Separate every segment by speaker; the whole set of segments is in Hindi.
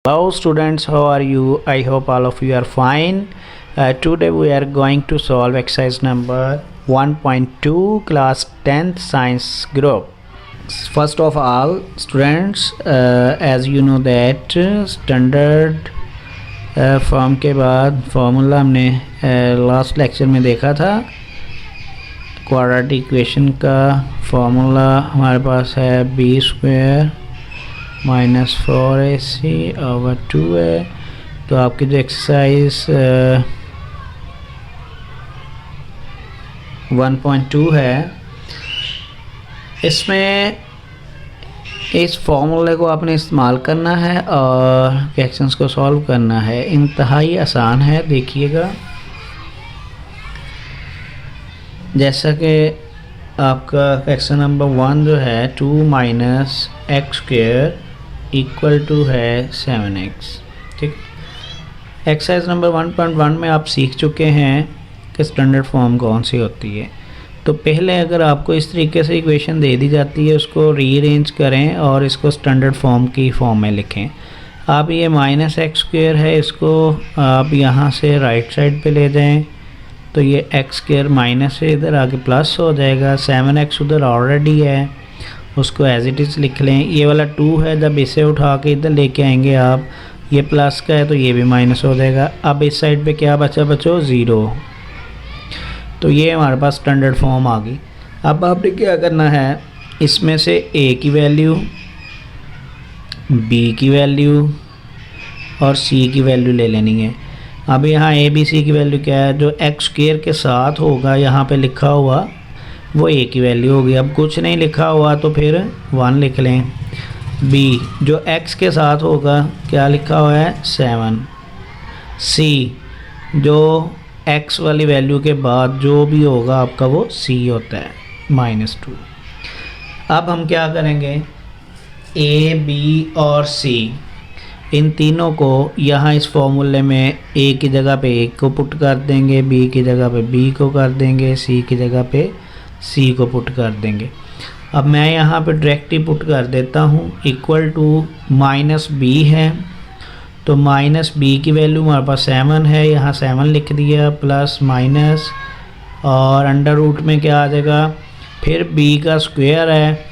Speaker 1: Hello students, how are you? I hope all of you are fine. Today we are going to solve exercise number 1.2 class 10th science group. First of all students, as you know that standard form के बाद फॉर्मूला हमने लास्ट लेक्चर में देखा था। क्वाड्रेटिक इक्वेशन का फॉर्मूला हमारे पास है B square minus 4ac over 2 है। तो आपकी जो एक्सरसाइज 1.2 है, इसमें इस फॉर्मूले को आपने इस्तेमाल करना है और क्वेश्चंस को सॉल्व करना है। इंतहाई आसान है, देखिएगा। जैसा कि आपका क्वेश्चन नंबर 1 जो है 2 minus x square equal to है 7x, ठीक। एक्सरसाइज नंबर 1.1 में आप सीख चुके हैं कि स्टैंडर्ड फॉर्म कौन सी होती है। तो पहले अगर आपको इस तरीके से इक्वेशन दे दी जाती है, उसको रीअरेंज करें और इसको स्टैंडर्ड फॉर्म की फॉर्म में लिखें। आप ये माइनस एक्स स्क्वायर है, इसको आप यहाँ से राइट साइड पे ले जाएं, तो ये एक्स स्क्वायर माइनस से इधर आके प्लस हो जाएगा। 7x उधर ऑलरेडी है, उसको एज इट इज़ लिख लें। ये वाला 2 है, जब इसे उठा के इधर लेके आएंगे आप, ये प्लस का है तो ये भी माइनस हो जाएगा। अब इस साइड पे क्या बचा बच्चों? 0। तो ये हमारे पास स्टैंडर्ड फॉर्म आ गई। अब आपने क्या करना है, इसमें से a की वैल्यू, b की वैल्यू और c की वैल्यू ले लेनी है। अब यहाँ a b c की वैल्यू क्या है? जो एक्स स्क्वायर के साथ होगा यहाँ पे लिखा हुआ, वो a की वैल्यू होगी। अब कुछ नहीं लिखा हुआ तो फिर 1 लिख लें। b जो x के साथ होगा, क्या लिखा हुआ है? 7। c जो x वाली वैल्यू के बाद जो भी होगा आपका वो c होता है, -2। अब हम क्या करेंगे, a b और c इन तीनों को यहाँ इस फॉर्मूले में a की जगह पे a को पुट कर देंगे, b की जगह पे b को कर देंगे, c की जगह पे c को पुट कर देंगे। अब मैं यहाँ पे डायरेक्ट ही पुट कर देता हूँ, इक्वल टू -b है, तो -b की वैल्यू हमारे पास 7 है, यहाँ 7 लिख दिया, प्लस माइनस और अंडर रूट में क्या आ जाएगा, फिर b का स्क्वायर है,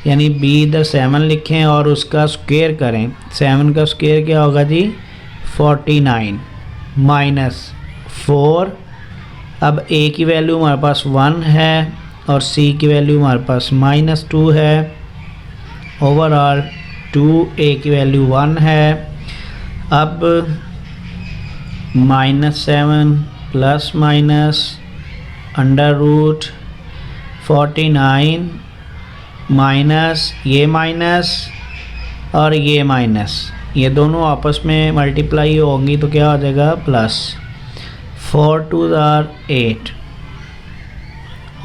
Speaker 1: यानी b इधर 7 लिखें और उसका स्क्वायर करें। 7 का स्क्वायर क्या होगा जी? 49 माइनस 4। अब a की वैल्यू हमारे पास 1 है और c की वैल्यू हमारे पास -2 है। ओवरऑल 2a की वैल्यू 1 है। अब -7 plus minus under root 49 minus ये माइनस और ये माइनस, ये दोनों आपस में मल्टीप्लाई होंगी तो क्या हो जाएगा? Plus 4 2s are 8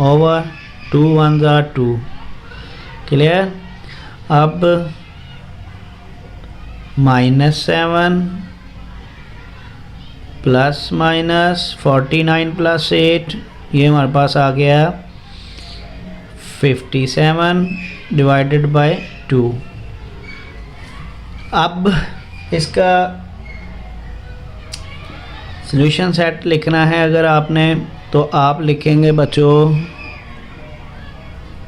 Speaker 1: over 2 1s are 2। Clear? अब -7 प्लस माइनस 49 प्लस 8, ये हमारे पास आ गया 57 डिवाइडेड बाय 2। अब इसका सॉल्यूशन सेट लिखना है अगर आपने, तो आप लिखेंगे बच्चों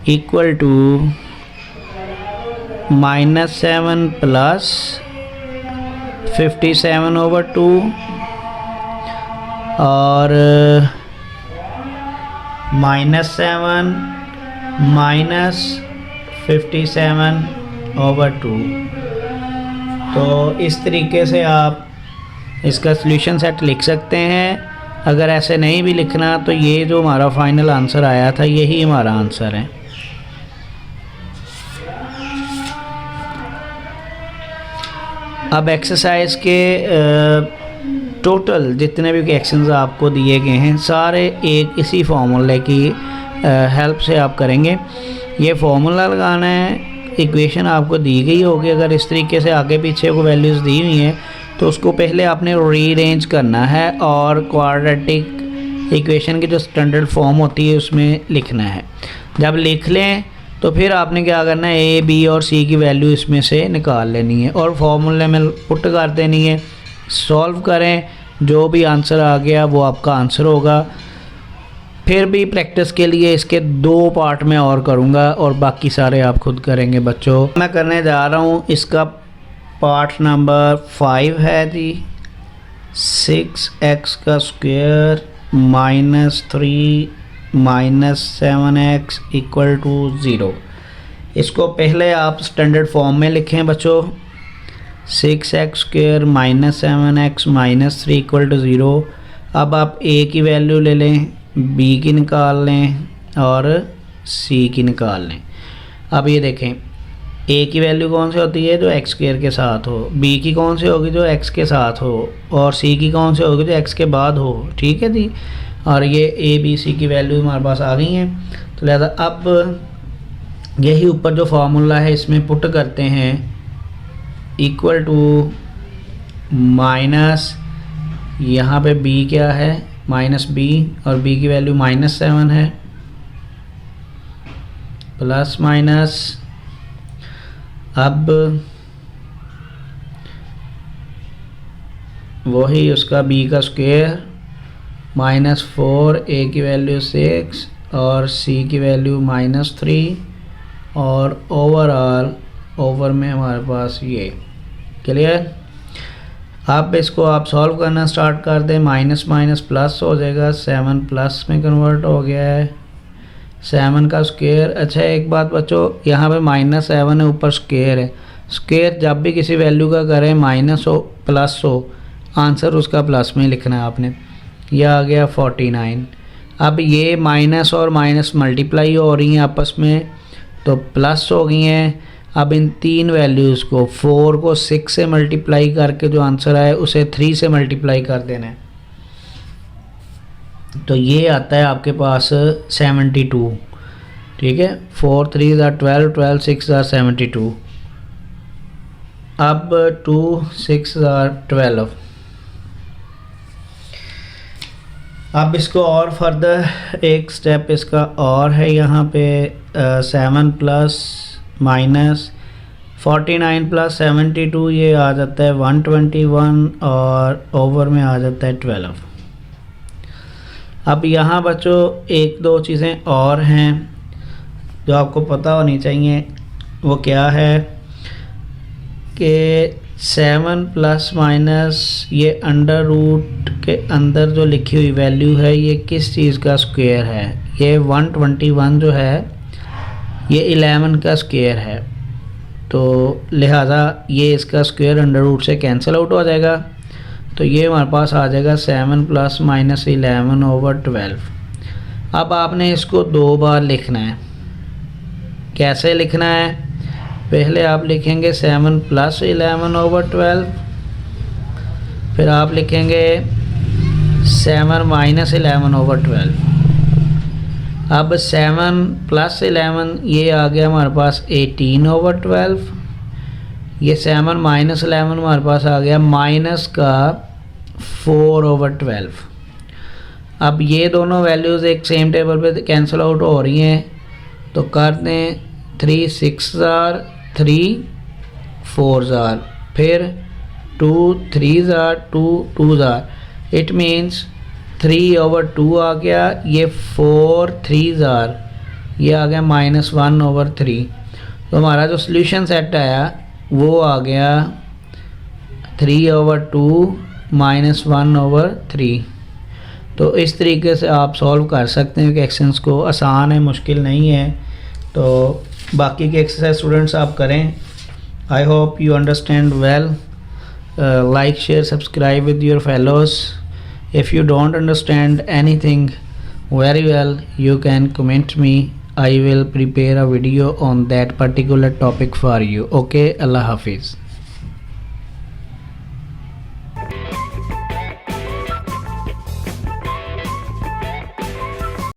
Speaker 1: इक्वल टू -7 प्लस 57 ओवर 2 और -7 माइनस 57 ओवर 2। तो इस तरीके से आप इसका सॉल्यूशन सेट लिख सकते हैं। अगर ऐसे नहीं भी लिखना तो ये जो हमारा फाइनल आंसर आया था, यही हमारा आंसर है। अब एक्सरसाइज के टोटल जितने भी क्वेश्चंस आपको दिए गए हैं, सारे एक इसी फार्मूले की हेल्प से आप करेंगे। ये फार्मूला लगाना है, इक्वेशन आपको दी गई होगी, अगर इस तरीके से आगे पीछे को वैल्यूज़ दी हुई हैं तो उसको पहले आपने रीअरेंज करना है और क्वाड्रेटिक इक्वेशन की जो स्टैंडर्ड फॉर्म होती है उसमें लिखना है। जब लिख लें तो तो फिर आपने क्या करना है, ए बी और सी की वैल्यू इसमें से निकाल लेनी है और फॉर्मूले में पुट कर देनी है। सॉल्व करें, जो भी आंसर आ गया वो आपका आंसर होगा। फिर भी प्रैक्टिस के लिए इसके 2 पार्ट में और करूँगा और बाकी सारे आप खुद करेंगे बच्चों। मैं करने जा रहा हूँ इसका पार्ट नंबर 5 है जी। 6x का स्क्वायर -3 -7x इक्वल टू 0। इसको पहले आप स्टैंडर्ड फॉर्म में लिखें बच्चों। 6x square -7x -3 equal to 0। अब आप a की वैल्यू ले लें, b की निकाल लें और c की निकाल लें। अब ये देखें, a की वैल्यू कौन सी होती है, जो x स्क्वायर के साथ हो, b की कौन सी होगी, जो x के साथ हो, और c की कौन सी होगी, जो x के बाद हो। ठीक है जी। और ये a b c की वैल्यू हमारे पास आ गई हैं। तो लिहाजा अब यही ऊपर जो फार्मूला है इसमें पुट करते हैं, इक्वल टू माइनस, यहाँ पे b क्या है, -b, और b की वैल्यू -7 है, प्लस माइनस, अब वही उसका b का स्क्वायर -4, a की वैल्यू 6 और c की वैल्यू -3, और ओवरऑल ओवर में हमारे पास ये। क्लियर। अब इसको आप सॉल्व करना स्टार्ट कर दें, माइनस माइनस प्लस हो जाएगा, 7 प्लस में कन्वर्ट हो गया है, 7 का स्क्वायर। अच्छा एक बात बच्चों, यहाँ पे -7 है, ऊपर स्क्वायर है। स्क्वायर जब भी किसी वैल्यू का करें, माइनस हो प्लस हो, आंसर उसका प्लस में लिखना है आपने। यह आ गया 49। अब ये माइनस और माइनस मल्टीप्लाई हो रही हैं आपस में, तो प्लस हो गई हैं। अब इन 3 वैल्यूज़ को, 4 को 6 से मल्टीप्लाई करके जो आंसर आए उसे 3 से मल्टीप्लाई कर देना है, तो ये आता है आपके पास 72। ठीक है, 4 3 12, 12 6 72। अब 2 6 12। अब इसको और फर्दर एक स्टेप इसका और है, यहाँ पे 7 प्लस माइनस 49 प्लस 72, ये आ जाता है 121, और ओवर में आ जाता है 12। अब यहाँ बच्चों 1-2 चीज़ें और हैं जो आपको पता होनी चाहिए। वो क्या है कि 7 प्लस माइनस, ये अंडर रूट के अंदर जो लिखी हुई वैल्यू है ये किस चीज़ का स्क्वायर है। ये 121 जो है ये 11 का स्क्वायर है, तो लिहाजा ये इसका स्क्वायर अंडर रूट से कैंसिल आउट हो जाएगा। तो ये हमारे पास आ जाएगा 7 प्लस माइनस 11 ओवर 12। अब आपने इसको 2 बार लिखना है। कैसे लिखना है, पहले आप लिखेंगे 7 प्लस 11 ओवर 12, फिर आप लिखेंगे 7 माइनस 11 ओवर 12। अब 7 प्लस 11 ये आ गया हमारे पास 18 ओवर 12। ये 7 माइनस 11 हमारे पास आ गया माइनस का 4 ओवर 12। अब ये दोनों वैल्यूज़ एक सेम टेबल पे कैंसिल आउट हो रही हैं, तो कर दें 3 6 3 4, फिर 2 3 2 2, इट मीन्स 3 ओवर 2 आ गया, ये 4 3, ये आ गया -1 ओवर 3। तो हमारा जो सॉल्यूशन सेट आया वो आ गया 3 ओवर 2 -1 ओवर 3। तो इस तरीके से आप सॉल्व कर सकते हैं कि एक्शंस को, आसान है, मुश्किल नहीं है। तो बाकी के एक्सरसाइज स्टूडेंट्स आप करें। I hope you understand well. Like share subscribe with your fellows. If you don't understand anything very well, you can comment me. I will prepare a video on that particular topic for you. Okay, Allah Hafiz.